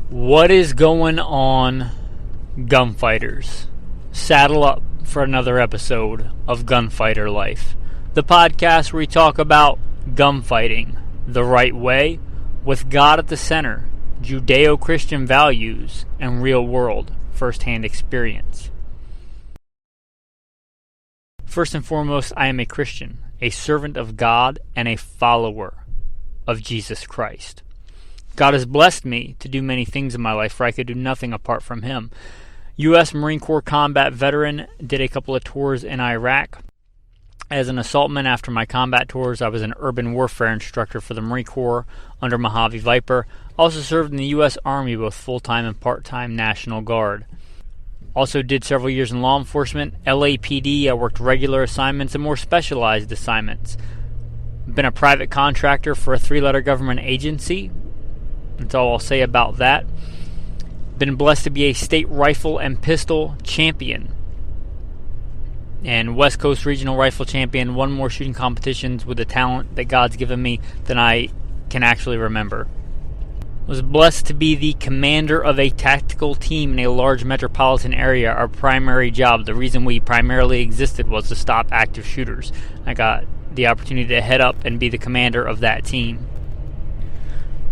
What is going on, gunfighters? Saddle up for another episode of Gunfighter Life, the podcast where we talk about gunfighting the right way, with God at the center, Judeo-Christian values, and real-world first-hand experience. First and foremost, I am a Christian, a servant of God, and a follower of Jesus Christ. God has blessed me to do many things in my life where I could do nothing apart from Him. U.S. Marine Corps combat veteran, did a couple of tours in Iraq. As an assaultman after my combat tours, I was an urban warfare instructor for the Marine Corps under Mojave Viper. Also served in the U.S. Army, both full-time and part-time National Guard. Also did several years in law enforcement, LAPD. I worked regular assignments and more specialized assignments. Been a private contractor for a 3-letter government agency. That's all I'll say about that. Been blessed to be a state rifle and pistol champion and West Coast regional rifle champion. Won more shooting competitions with the talent that God's given me than I can actually remember. Was blessed to be the commander of a tactical team in a large metropolitan area. Our primary job, the reason we primarily existed, was to stop active shooters. I got the opportunity to head up and be the commander of that team.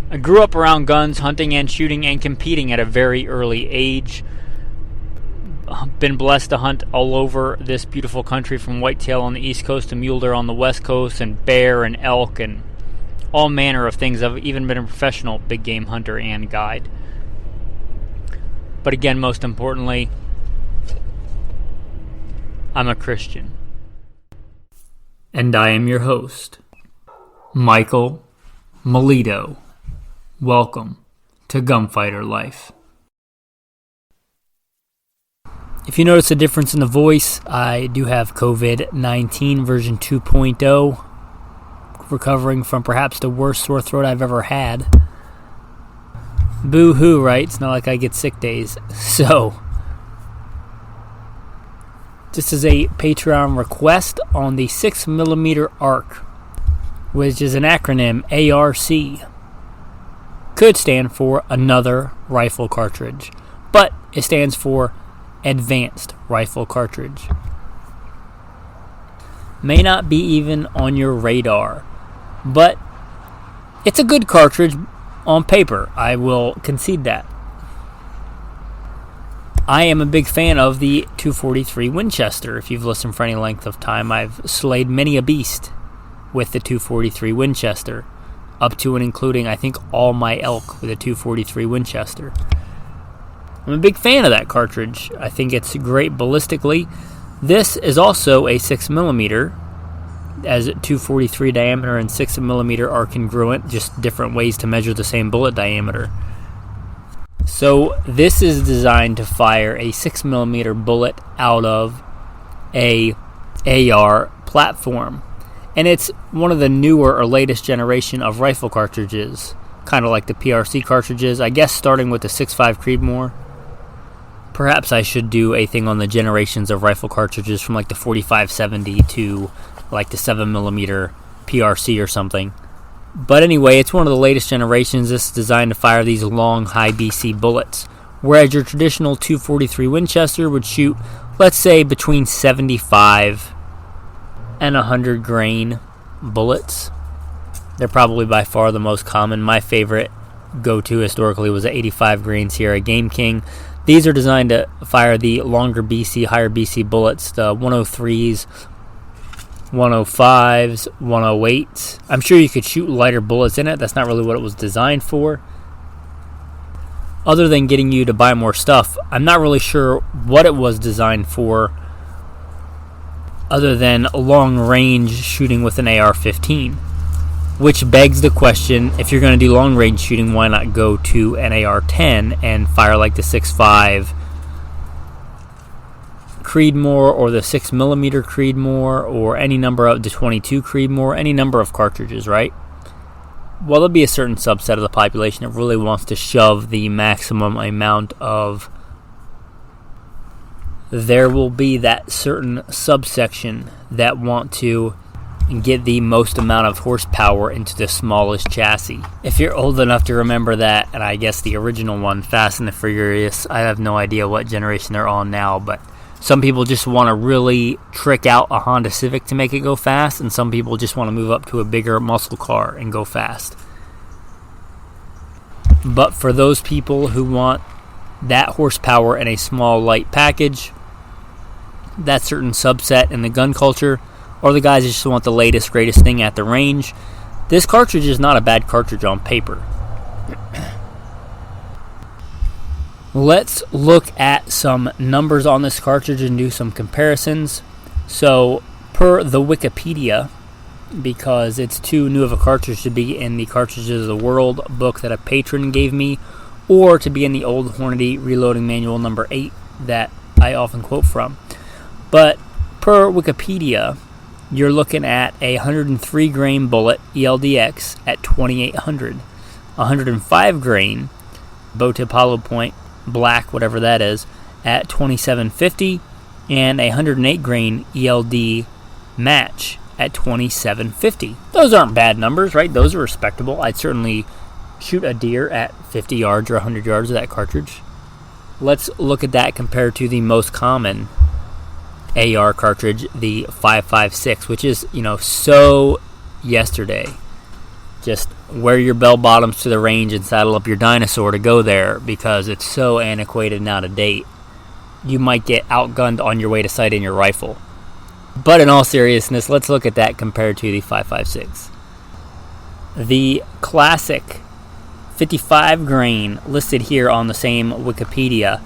I grew up around guns, hunting and shooting and competing at a very early age. Been blessed to hunt all over this beautiful country, from whitetail on the East Coast to mule deer on the West Coast, and bear and elk and all manner of things. I've even been a professional big game hunter and guide. But again, most importantly, I'm a Christian. And I am your host, Michael Melito. Welcome to Gunfighter Life. If you notice a difference in the voice, I do have COVID-19 version 2.0, recovering from perhaps the worst sore throat I've ever had. Boo-hoo, right? It's not like I get sick days. So, just as a Patreon request, on the 6mm ARC, which is an acronym, A.R.C., could stand for another rifle cartridge, but it stands for Advanced Rifle Cartridge. May not be even on your radar, but it's a good cartridge on paper. I will concede that. I am a big fan of the 243 Winchester. If you've listened for any length of time, I've slayed many a beast with the 243 Winchester, up to and including, I think, all my elk with a 243 Winchester. I'm a big fan of that cartridge. I think it's great ballistically. This is also a 6mm, as 243 diameter and 6mm are congruent, just different ways to measure the same bullet diameter. So this is designed to fire a 6mm bullet out of a AR platform. And it's one of the newer or latest generation of rifle cartridges, kind of like the A.R.C cartridges, I guess starting with the 6.5 Creedmoor. Perhaps I should do a thing on the generations of rifle cartridges from like the 4570 to like the 7mm A.R.C or something. But anyway, it's one of the latest generations. This is designed to fire these long, high BC bullets, whereas your traditional 243 Winchester would shoot, let's say, between 75 and 100 grain bullets. They're probably by far the most common. My favorite go-to historically was the 85 grain Sierra Game King. These are designed to fire the longer BC, higher BC bullets, the 103s, 105s, 108s. I'm sure you could shoot lighter bullets in it. That's not really what it was designed for. Other than getting you to buy more stuff, I'm not really sure what it was designed for, other than long-range shooting with an AR-15. Which begs the question, if you're going to do long-range shooting, why not go to an AR-10 and fire like the 6.5 Creedmoor or the 6mm Creedmoor or any number of the 22 Creedmoor, any number of cartridges, right? Well, there'll be a certain subset of the population that really wants to shove the maximum amount of... There will be that certain subsection that want to and get the most amount of horsepower into the smallest chassis. If you're old enough to remember that, and I guess the original one, Fast and the Furious, I have no idea what generation they're on now, but some people just want to really trick out a Honda Civic to make it go fast, and some people just want to move up to a bigger muscle car and go fast. But for those people who want that horsepower in a small, light package, that certain subset in the gun culture, or the guys that just want the latest, greatest thing at the range, this cartridge is not a bad cartridge on paper. Let's look at some numbers on this cartridge and do some comparisons. So, per the Wikipedia, because it's too new of a cartridge to be in the Cartridges of the World book that a patron gave me, or to be in the Old Hornady Reloading Manual number 8 that I often quote from. But per Wikipedia, you're looking at a 103 grain bullet ELDX at 2800, 105 grain bow tip hollow point black, whatever that is, at 2750, and a 108 grain ELD match at 2750. Those aren't bad numbers, right? Those are respectable. I'd certainly shoot a deer at 50 yards or 100 yards of that cartridge. Let's look at that compared to the most common AR cartridge, the 5.56, which is, so yesterday. Just wear your bell bottoms to the range and saddle up your dinosaur to go there, because it's so antiquated and out of date. You might get outgunned on your way to sighting your rifle. But in all seriousness, let's look at that compared to the 5.56. The classic 55 grain listed here on the same Wikipedia,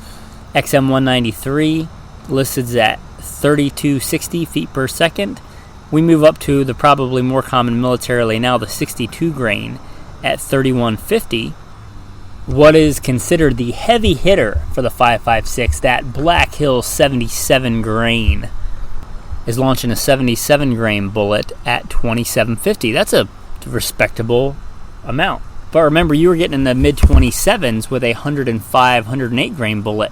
XM193 listed at 3260 feet per second. We move up to the probably more common militarily now, the 62 grain at 3150. What is considered the heavy hitter for the 5.56, that Black Hill 77 grain, is launching a 77 grain bullet at 2750. That's a respectable amount. But remember, you were getting in the mid 27s with a 105, 108 grain bullet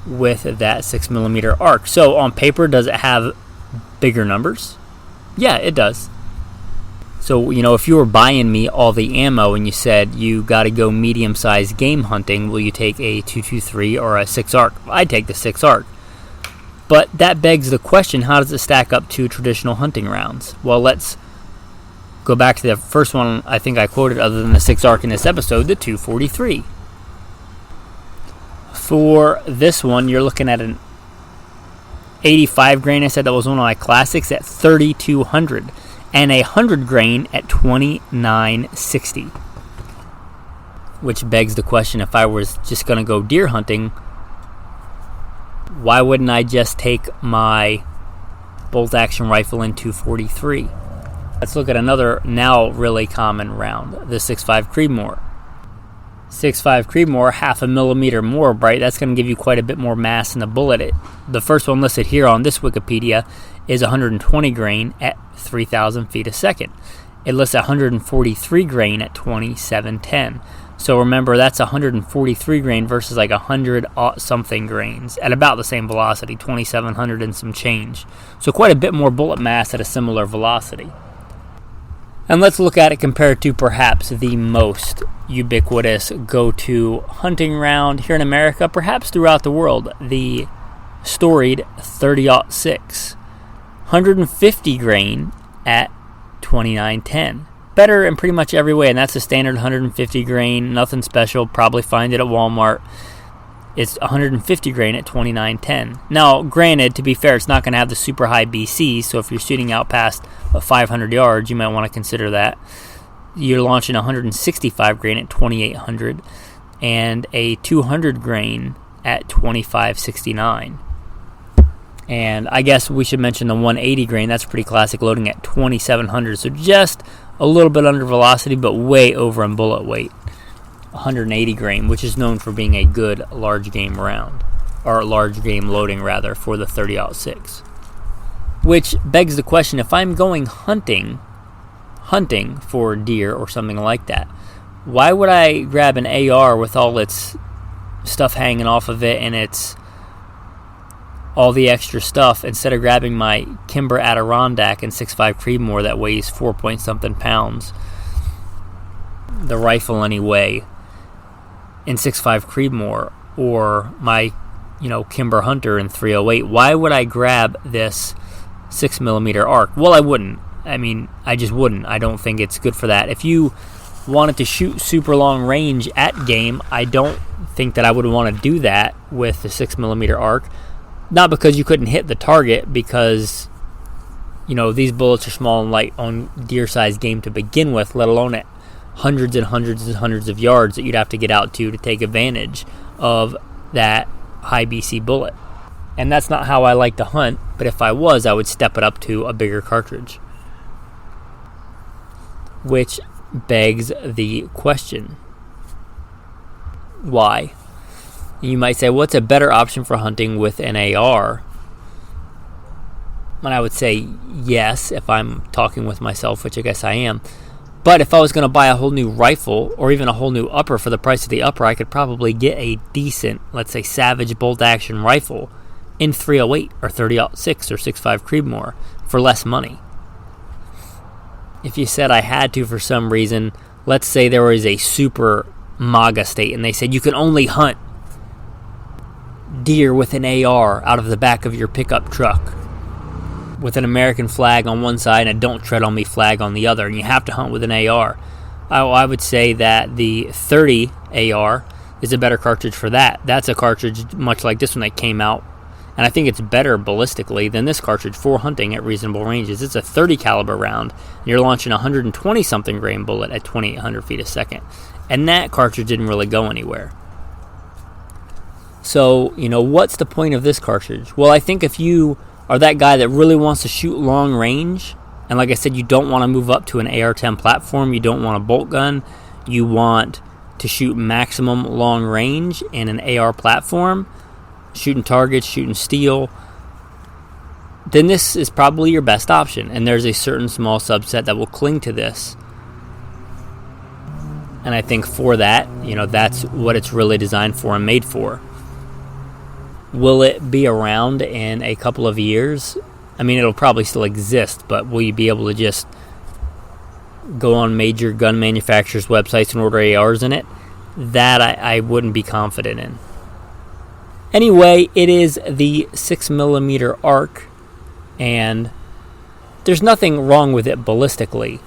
with that 6mm arc. So on paper, does it have bigger numbers? Yeah, it does. So, if you were buying me all the ammo and you said you got to go medium-sized game hunting, will you take a 223 or a 6 arc? I'd take the 6 arc. But that begs the question, how does it stack up to traditional hunting rounds? Well, let's go back to the first one I think I quoted other than the 6 arc in this episode, the 243. For this one, you're looking at an 85 grain, I said that was one of my classics, at 3200, and a 100 grain at 2960. Which begs the question, if I was just going to go deer hunting, why wouldn't I just take my bolt-action rifle in 243? Let's look at another now really common round, the 6.5 Creedmoor. 6.5 Creedmoor, half a millimeter more bright. That's going to give you quite a bit more mass in the bullet. The first one listed here on this Wikipedia is 120 grain at 3,000 feet a second. It lists 143 grain at 2710. So remember, that's 143 grain versus like 100 something grains at about the same velocity, 2,700 and some change. So quite a bit more bullet mass at a similar velocity. And let's look at it compared to perhaps the most ubiquitous go-to hunting round here in America, perhaps throughout the world, the storied 30-06. 150 grain at 2910. Better in pretty much every way, and that's a standard 150 grain, nothing special, probably find it at Walmart. It's 150 grain at 2910. Now, granted, to be fair, it's not going to have the super high BC, so if you're shooting out past 500 yards, you might want to consider that. You're launching 165 grain at 2800 and a 200 grain at 2569. And I guess we should mention the 180 grain. That's pretty classic, loading at 2700, so just a little bit under velocity, but way over in bullet weight. 180 grain, which is known for being a good large game round, or large game loading rather, for the 30-06. Which begs the question, if I'm going hunting for deer or something like that, why would I grab an AR with all its stuff hanging off of it and its all the extra stuff, instead of grabbing my Kimber Adirondack in 6.5 Creedmoor that weighs 4-point-something pounds, the rifle anyway, in 6.5 Creedmoor, or my, Kimber Hunter in 308, why would I grab this 6mm ARC? Well, I wouldn't. I just wouldn't. I don't think it's good for that. If you wanted to shoot super long range at game, I don't think that I would want to do that with the 6mm ARC. Not because you couldn't hit the target, because these bullets are small and light on deer-sized game to begin with, let alone at hundreds and hundreds and hundreds of yards that you'd have to get out to take advantage of that high BC bullet. And that's not how I like to hunt, but if I was, I would step it up to a bigger cartridge. Which begs the question, why? You might say, what's a better option for hunting with an AR? And I would say yes, if I'm talking with myself, which I guess I am. But if I was going to buy a whole new rifle, or even a whole new upper for the price of the upper, I could probably get a decent, let's say, Savage bolt-action rifle in 308 or 30-06 or 6.5 Creedmoor for less money. If you said I had to for some reason, let's say there was a super MAGA state and they said you can only hunt deer with an AR out of the back of your pickup truck with an American flag on one side and a "Don't Tread on Me" flag on the other, and you have to hunt with an AR, I would say that the 30 AR is a better cartridge for that. That's a cartridge much like this one that came out, and I think it's better ballistically than this cartridge for hunting at reasonable ranges. It's a 30 caliber round, and you're launching a 120 something grain bullet at 2,800 feet a second, and that cartridge didn't really go anywhere. So, what's the point of this cartridge? Well, I think if you are that guy that really wants to shoot long range, and like I said, you don't want to move up to an AR-10 platform, you don't want a bolt gun, you want to shoot maximum long range in an AR platform, shooting targets, shooting steel, then this is probably your best option. And there's a certain small subset that will cling to this. And I think for that, that's what it's really designed for and made for. Will it be around in a couple of years? It'll probably still exist, but will you be able to just go on major gun manufacturers' websites and order ARs in it? That I wouldn't be confident in. Anyway, it is the 6mm ARC, and there's nothing wrong with it ballistically.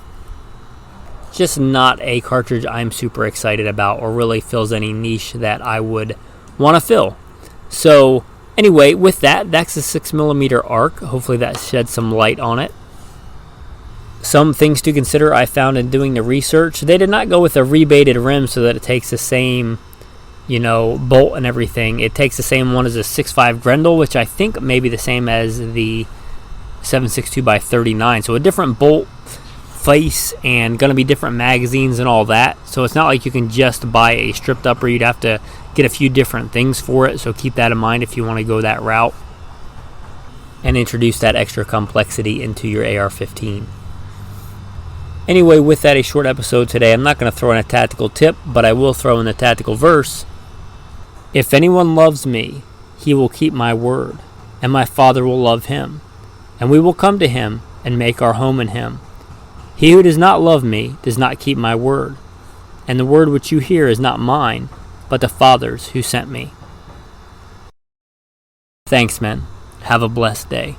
Just not a cartridge I'm super excited about or really fills any niche that I would want to fill. So, anyway, with that's the 6mm ARC. Hopefully that sheds some light on it. Some things to consider I found in doing the research. They did not go with a rebated rim so that it takes the same, bolt and everything. It takes the same one as a 6.5 Grendel, which I think may be the same as the 7.62x39. So a different bolt face and going to be different magazines and all that. So it's not like you can just buy a stripped upper. You'd have to get a few different things for it. So keep that in mind if you want to go that route and introduce that extra complexity into your AR-15. Anyway, with that, a short episode today. I'm not going to throw in a tactical tip, but I will throw in the tactical verse. If anyone loves me, he will keep my word, and my Father will love him, and we will come to him and make our home in him. He who does not love me does not keep my word, and the word which you hear is not mine, but the Father's who sent me. Thanks, men. Have a blessed day.